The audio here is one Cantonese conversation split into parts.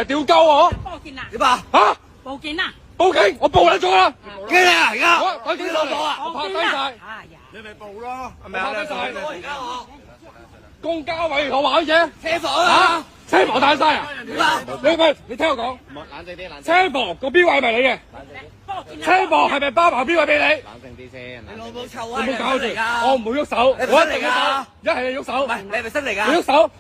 屌鳩我！報警啦！點啊？嚇！報警啦！報警！我報撚咗啦！驚啊！而家我快啲落嚟啊！我拍低晒，哎呀！你咪報咯，係咪我啊？拍低晒。而家我公交委員我玩嘢，車房啊！車房帶晒啊！點啊？你聽我講，冷靜啲，冷靜。車房個標位係咪你嘅？報警啦！車房係咪包埋標位俾你？冷靜啲先。你老母臭啊！你唔好搞住嚟㗎！我唔會喐手，你我一係咪新嚟㗎定喐手，一係你喐手，唔係你係咪新嚟你㗎？喐手，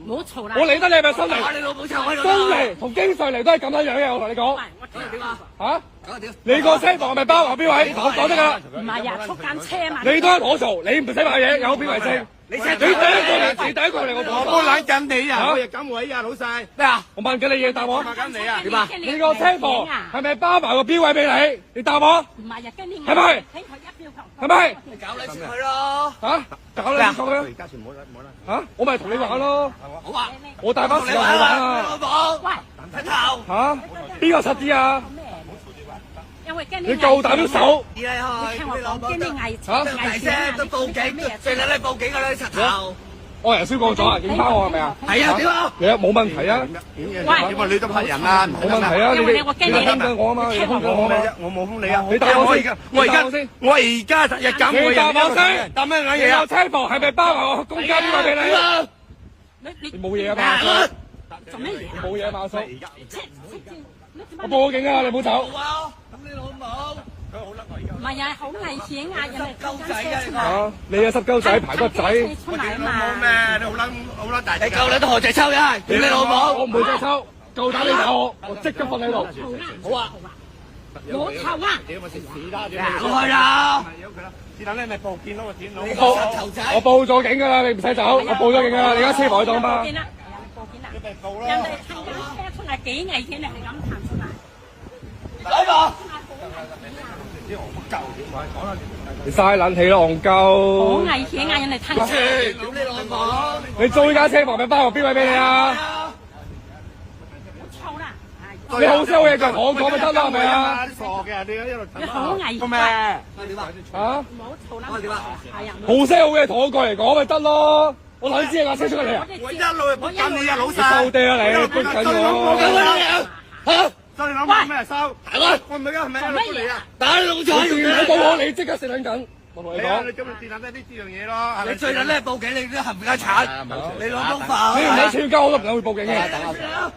唔好嘈啦！我理得你係咪新哇！嚟？你老母臭喺度！新嚟同經常嚟都係咁樣樣嘅，我同你講喂，我聽點啊？嚇。講屌！你個車房係咪包埋標位？我講得㗎啦。唔係啊，捉緊車嘛！你都係我做，你唔使買嘢，有標為證。你你第一個嚟，你第一個嚟，我同你講。冷緊你啊！嚇我日咁位啊，老細。咩啊？我問緊你嘢，答我。緊你啊！點啊？你個車房係咪包埋個標位俾你？你答我。唔係啊，跟你係咪睇佢一票係咪？你搞你先去咯！嚇？搞你咁樣而家全冇啦，冇啦。嚇？我咪同你玩咯。好啊！我大把時間去玩啊。老母！喂，睇頭！嚇？邊個實啲啊？咩？因為跟你夠膽喐手？你去！聽我講，跟你危嚇大聲都報警，最撚你報警㗎啦！你柒頭！我人燒過咗啊！影翻我係咪啊？係啊！點啊？你冇問題啊？點啊？你都拍人啦，冇問題啊！因為你我驚你封緊我啊嘛，你封緊我啊嘛。我冇封你啊！你答我先，我而家你答我先。我而家日咁我你答我先。答咩撚你嘢啊個？車房係咪包埋我公交標位俾你？你你冇嘢啊嘛？做咩嘢啊？冇嘢啊嘛，叔。我我報警啊！你唔好走。咁你老母！唔係啊，好危險啊！人哋鳩仔啊你啊！你啊濕鳩仔排骨仔，出嚟啊冇嘛！咩？你好撚大隻㗎。你夠你都何仔抽嘅？屌你老母！我唔會再抽，夠膽你打我，我即刻瞓喺度。好啊！冇臭啊！屌我食屎啦！屌行開啦！是但你咪報警咯，我剪佬。你報個柒頭仔！我報咗警㗎啦，你唔使走，我報咗警㗎啦，你而家車房喺度啊嘛報。警啦！報警啦！你咪報咯。人哋睇緊車出嚟幾危險，你係咁行出嚟。嚟吧！你嘥撚氣啦，戇好鳩！危險啊！人哋睇屌你老母！你租依間車房咪包個標位俾你啊？臭啦！你好聲好嘢就同我講咪得啦，係咪啊？傻嘅，你一路你好危險咩？啊！點啊？嚇？唔好嘈啦！點啊？係啊！好聲好嘢同我過嚟講咪得咯，我撚知你架車出嚟啊！我一路係幫緊你啊，老你收細。爹啊你，逼緊我！嚇！收你諗下咩收？行開！我唔係㗎，係咪一路出嚟啊？打你老仔！你報我，你即刻食撚緊，我同你係啊，講你。今日電話低啲呢樣嘢咯，係咪？你最撚叻報警，你都冚家鏟！你攞公你唔飯！使串交我都唔敢去報警嘅。等下。